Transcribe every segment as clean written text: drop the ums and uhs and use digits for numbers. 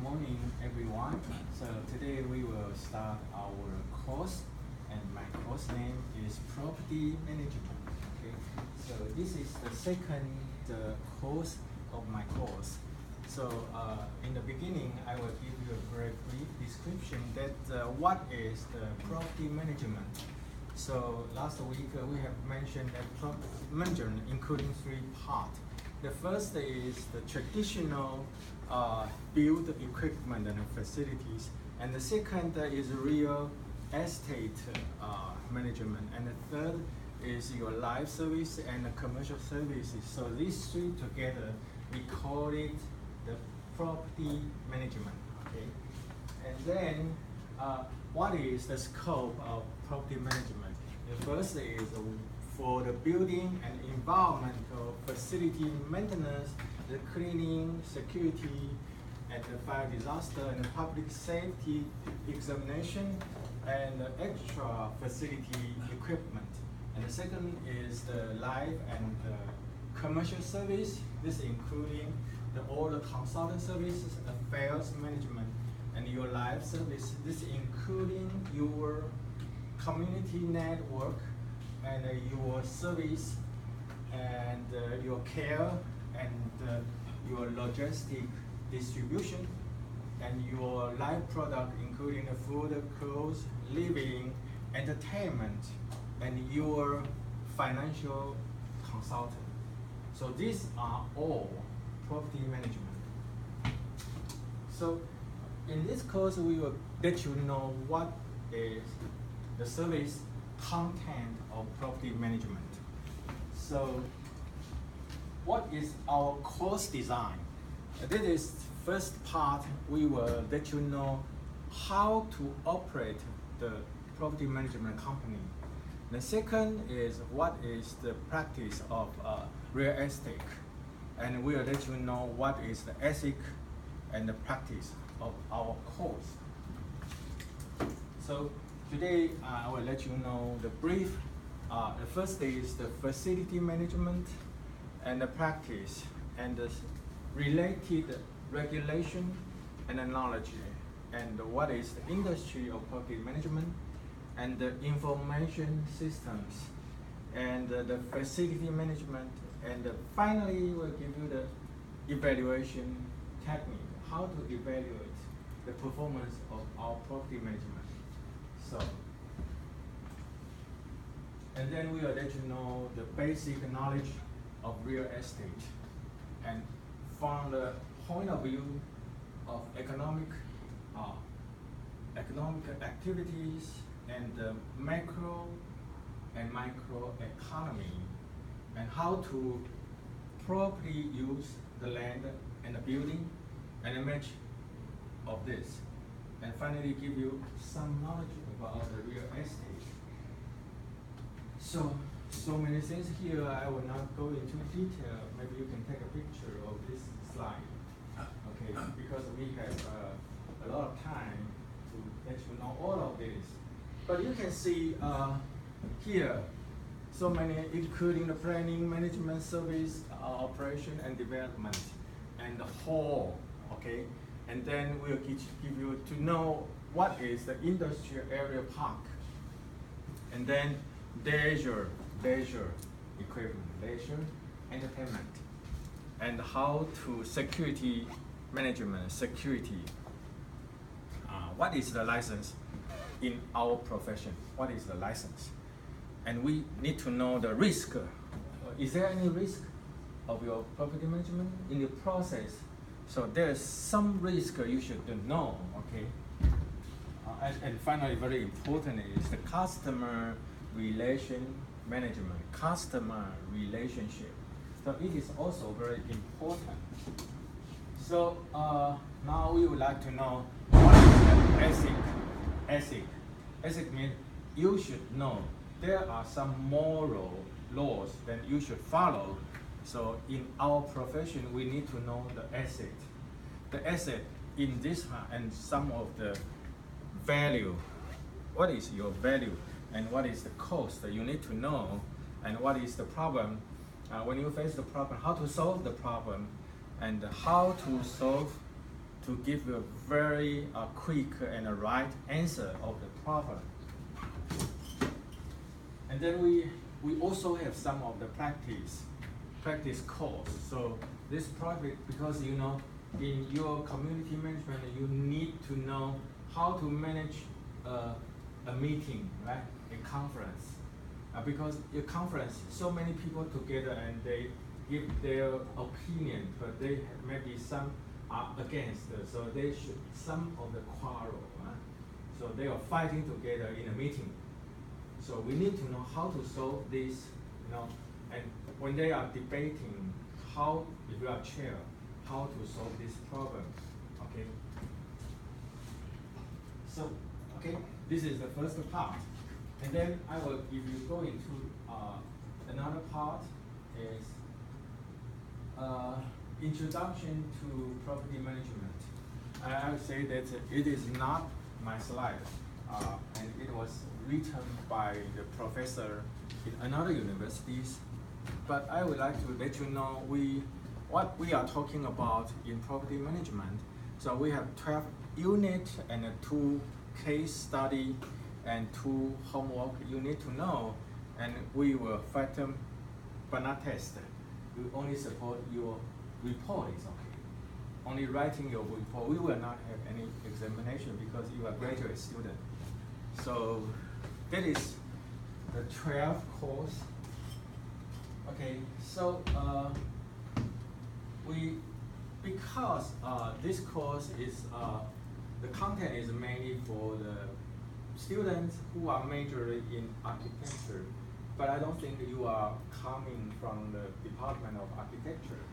morning, everyone. So today we will start our course, and my course name is Property Management. Okay, so this is the second course of my course. So in the beginning, I will give you a very brief description that what is the property management. So last week we have mentioned that property management including three parts. The first is the traditional build equipment and facilities, and the second is real estate management, and the third is your live service and the commercial services. So these three together, we call it the property management. Okay, and then what is the scope of property management? The first is for the building and environmental facility maintenance, the cleaning, security, and the fire disaster and the public safety examination, and the extra facility equipment. And the second is the live and commercial service. This including all the consultant services, affairs management, and your live service. This including your community network and your service and your care and your logistic distribution and your live product, including the food, clothes, living, entertainment, and your financial consultant. So these are all property management. So in this course, we will let you know what is the service content of property management. So what is our course design? This is first part. We will let you know how to operate the property management company. The second is what is the practice of real estate, and we will let you know what is the ethic and the practice of our course. So today I will let you know the brief. The first is the facility management and the practice and the related regulation and the knowledge, and what is the industry of property management and the information systems and the facility management, and finally we'll give you the evaluation technique, how to evaluate the performance of our property management. So, and then we will let you know the basic knowledge of real estate, and from the point of view of economic activities and the macro and micro economy, and how to properly use the land and the building and the match of this, and finally give you some knowledge about the real estate. So many things here. I will not go into detail. Maybe you can take a picture of this slide, okay? Because we have a lot of time to let you know all of this. But you can see here so many, including the planning, management, service, operation, and development, and the whole, okay? And then we'll give you to know what is the industrial area park, and then leisure equipment, leisure entertainment, and how to security management, security. What is the license in our profession? What is the license? And we need to know the risk. Is there any risk of your property management in the process? So there's some risk you should know, okay? And finally, very important is the customer relation management, customer relationship. So it is also very important. So now we would like to know what is the ethic. Ethic means you should know there are some moral laws that you should follow. So in our profession, we need to know the asset. The asset in this and some of the value. What is your value and what is the cost? You need to know, and what is the problem. When you face the problem, how to solve the problem, and how to solve to give a very quick and a right answer of the problem. And then we also have some of the practice course. So this project, because you know, in your community management, you need to know how to manage a meeting, right? A conference. Because a conference, so many people together and they give their opinion, but they have maybe some are against, so they should some of the quarrel, right? So they are fighting together in a meeting. So we need to know how to solve this, you know, and when they are debating how, if you are chair, how to solve this problem, okay? So, okay, this is the first part. And then I will, if you go into another part is introduction to property management. I would say that it is not my slide, and it was written by the professor in another universities. But I would like to let you know what we are talking about in property management. So we have 12 units and 2 case study and 2 homework you need to know, and we will fight them but not test. We only support your report is okay. Only writing your report. We will not have any examination because you are a graduate student. So that is the 12th course. Okay, so because this course is the content is mainly for the students who are majoring in architecture, but I don't think you are coming from the Department of Architecture.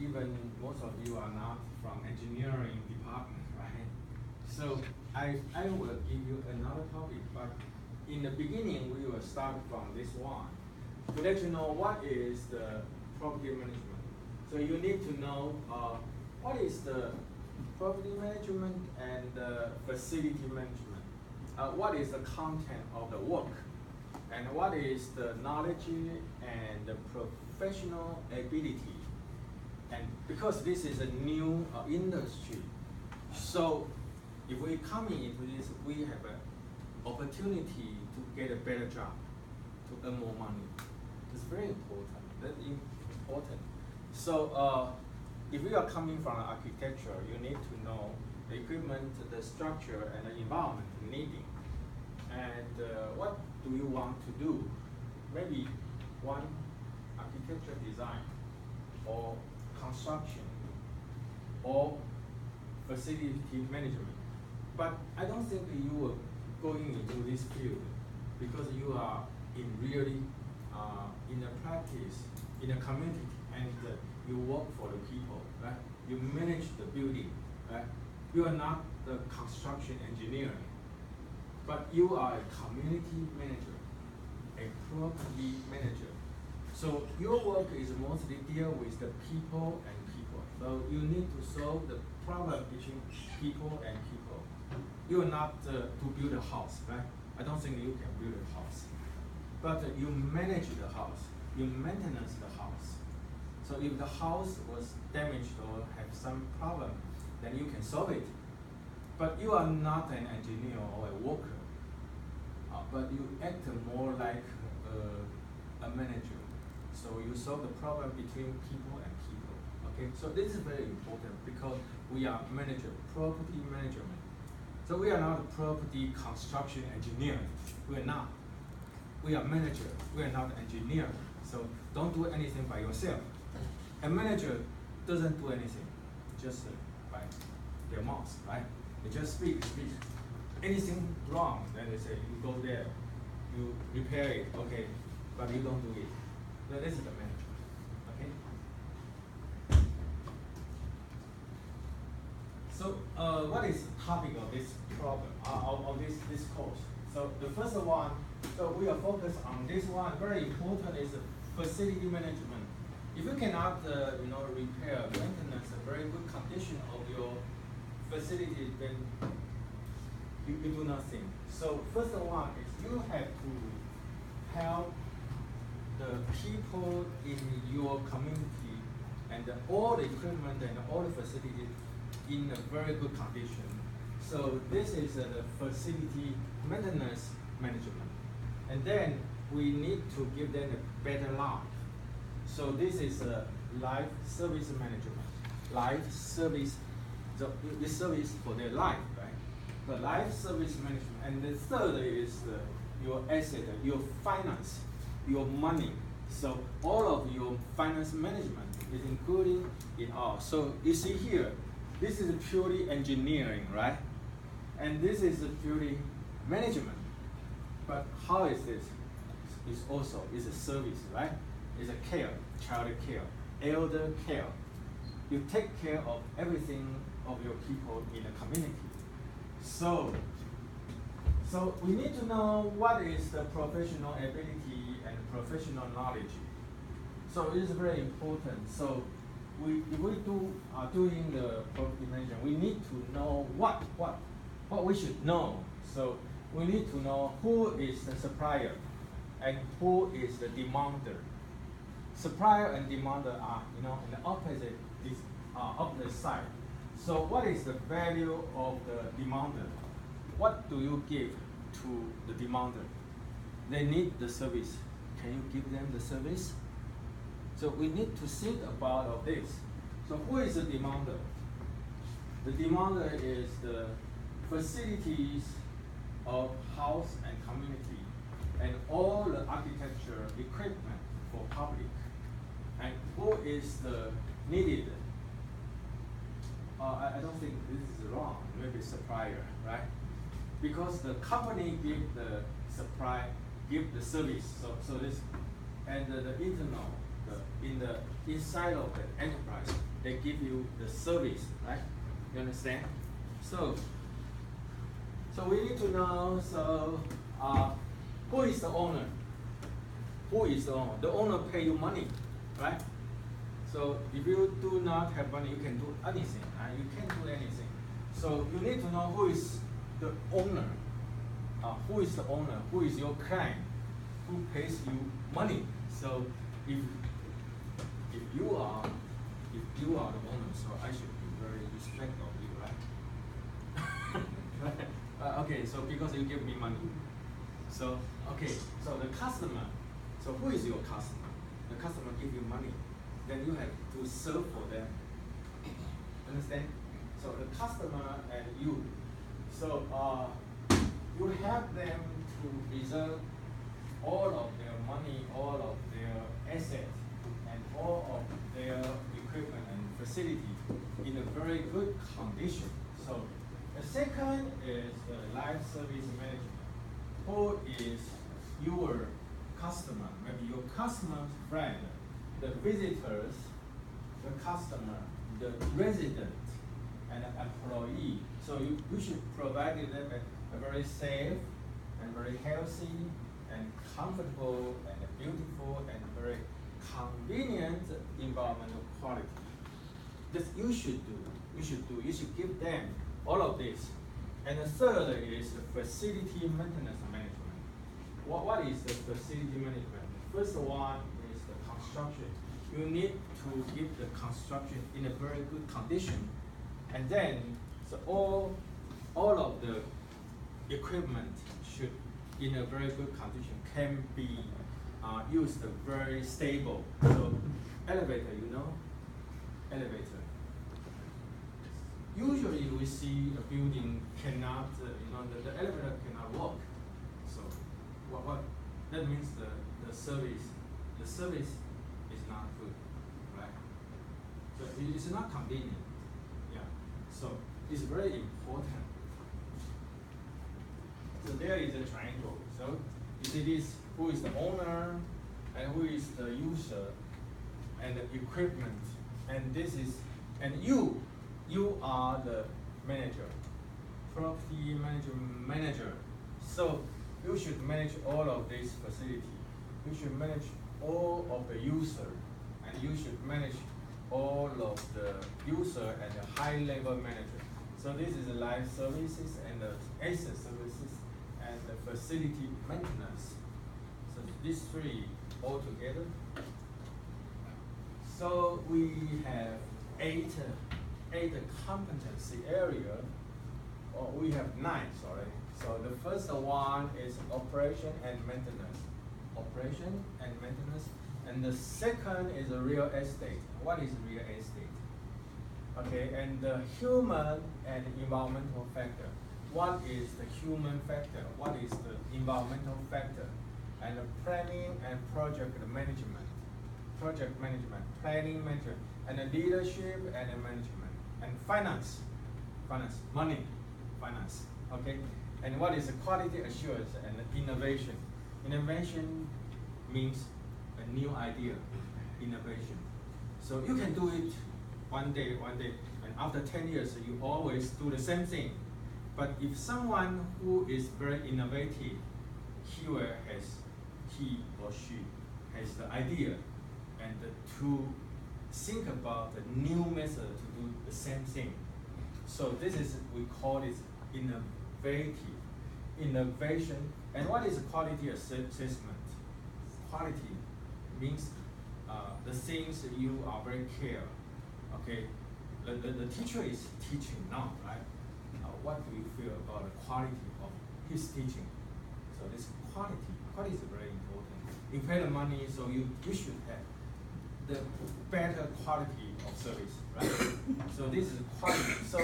Even most of you are not from engineering department, right? So I will give you another topic, but in the beginning we will start from this one to let you know what is the property management. So you need to know what is the property management and the facility management. What is the content of the work, and what is the knowledge and the professional ability. And because this is a new industry, so if we come into this, we have an opportunity to get a better job, to earn more money. It's very important. That's important. So if you are coming from architecture, you need to know the equipment, the structure, and the environment needing. And what do you want to do? Maybe one architecture design, or construction, or facility management. But I don't think you are going into this field because you are in really in a practice, in a community, and you work for the people, right? You manage the building, right? You are not the construction engineer, but you are a community manager, a property manager. So your work is mostly deal with the people and people. So you need to solve the problem between people and people. You are not to build a house, right? I don't think you can build a house. But you manage the house, you maintenance the house. So if the house was damaged or have some problem, then you can solve it. But you are not an engineer or a worker, but you act more like a manager. So you solve the problem between people and people. Okay, so this is very important because we are manager, property management. So we are not a property construction engineer. We are not. We are manager. We are not engineer. So don't do anything by yourself. A manager doesn't do anything just by their mouth, right? They just speak. Anything wrong, then they say you go there, you repair it, okay, but you don't do it. So this is the manager, okay? So what is the topic of this problem, of this course? So the first one, so we are focused on this one. Very important is facility management. If you cannot, repair, maintenance, a very good condition of your facility, then you do nothing. So first one is you have to help the people in your community and all the equipment and all the facilities in a very good condition. So this is the facility maintenance management. And then we need to give them a better life. So this is a life service management. Life service, the service for their life, right? The life service management. And the third is your asset, your finance, your money. So all of your finance management is including in all. So you see here, this is purely engineering, right? And this is purely management. But how is this? It's also a service, right? It's a care, child care, elder care. You take care of everything of your people in the community. So we need to know what is the professional ability and professional knowledge. So it is very important. So if we are doing the property management, we need to know what we should know. So we need to know who is the supplier and who is the demander. Supplier and demander are, in the opposite side. So what is the value of the demander? What do you give to the demander? They need the service. Can you give them the service? So we need to think about all this. So who is the demander? The demander is the facilities of house and community and all the architecture equipment for public. And who is the needed? I don't think this is wrong, maybe supplier, right? Because the company give the supply, give the service. So this, and the internal, in the inside of the enterprise, they give you the service, right? You understand? So we need to know, who is the owner? Who is the owner? The owner pay you money, right? So if you do not have money, you can do anything, right? You can't do anything. So you need to know who is the owner. Who is the owner? Who is your client? Who pays you money? So if you are the owner, so I should be very respectful of you, right? Okay, so because you give me money. So the customer. So who is your customer? The customer give you money. Then you have to serve for them. Understand? So the customer and you. So you have them to reserve all of their money, all of their assets, and all of their equipment and facility in a very good condition. So the second is the life service management. Who is your customer? Maybe your customer's friend, the visitors, the customer, the resident, and an employee. So you should provide them a very safe and very healthy and comfortable and beautiful and very convenient environmental quality. This you should do. You should give them all of this. And the third is the facility maintenance management. What is the facility management? The first one is the construction. You need to give the construction in a very good condition. And then so all of the equipment should in a very good condition can be used very stable. So elevator, elevator. Usually we see a building cannot, the elevator cannot work. So what that means the service is not good, right? So it's not convenient. Yeah. So it's very important. So there is a triangle. So you see this, who is the owner and who is the user and the equipment, and this is, and you are the manager, property manager. So you should manage all of this facility. You should manage all of the user, and you should manage all of the user and the high-level manager. So this is the life services and the asset services and the facility maintenance. So these three all together. So we have eight 8 competency area. Well, we have 9, sorry. So the first one is operation and maintenance. Operation and maintenance. And the second is real estate. What is real estate? Okay, and the human and environmental factor. What is the human factor? What is the environmental factor? And the planning and project management. Project management, planning management, and the leadership and the management. And finance. Finance, money, finance. Okay? And what is the quality assurance and innovation? Innovation means a new idea, innovation. So you can do it one day, and after 10 years, you always do the same thing. But if someone who is very innovative, he or she has the idea and to think about the new method to do the same thing. So this is, we call it innovation. And what is quality assessment? Quality means the things that you are very care. Okay, the teacher is teaching now, right? What do you feel about the quality of his teaching? So this quality is very important. You pay the money, so you should have the better quality of service, right? So this is quality. So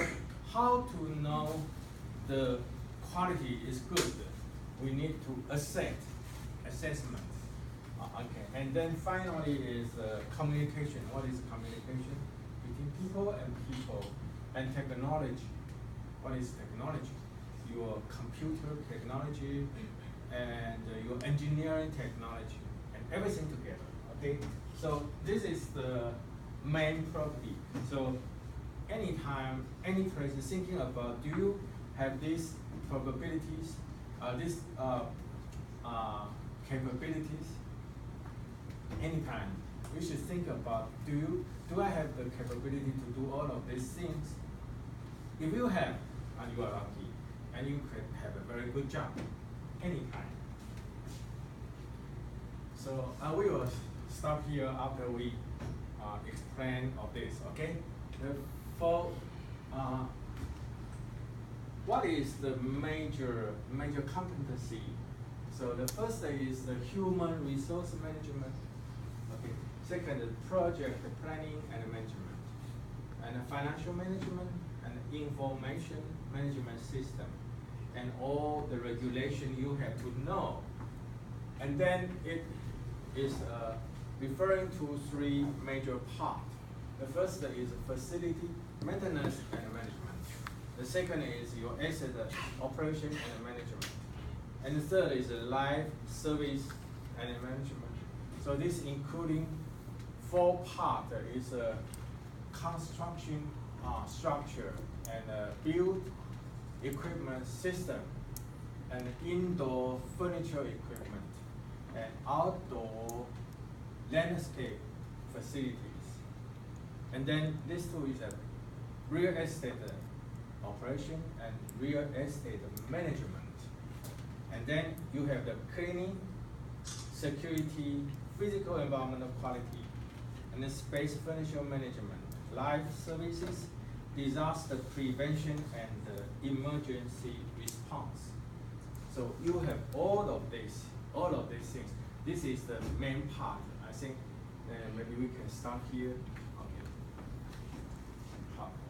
how to know the quality is good? We need to assessment. Okay, and then finally is communication. What is communication? Between people, and technology. What is technology? Your computer technology and your engineering technology and everything together. Okay, so this is the main property. So anytime, any place is thinking about, do you have these probabilities, these capabilities? Anytime, you should think about, do I have the capability to do all of these things? If you have, and you are lucky, and you could have a very good job anytime. So we will stop here after we explain of this. Okay. For what is the major competency? So the first is the human resource management. Okay. Second is project planning and management, and financial management, and information management system, and all the regulation you have to know. And then it is referring to 3 major parts. The first is facility maintenance and management. The second is your asset operation and management. And the third is life service and management. So this including 4 parts is construction structure and build equipment system and indoor furniture equipment and outdoor landscape facilities. And then this 2 is a real estate operation and real estate management. And then you have the cleaning, security, physical environmental quality, and the space furniture management, life services, disaster prevention, and emergency response. So you have all of these things. This is the main part. I think maybe we can start here.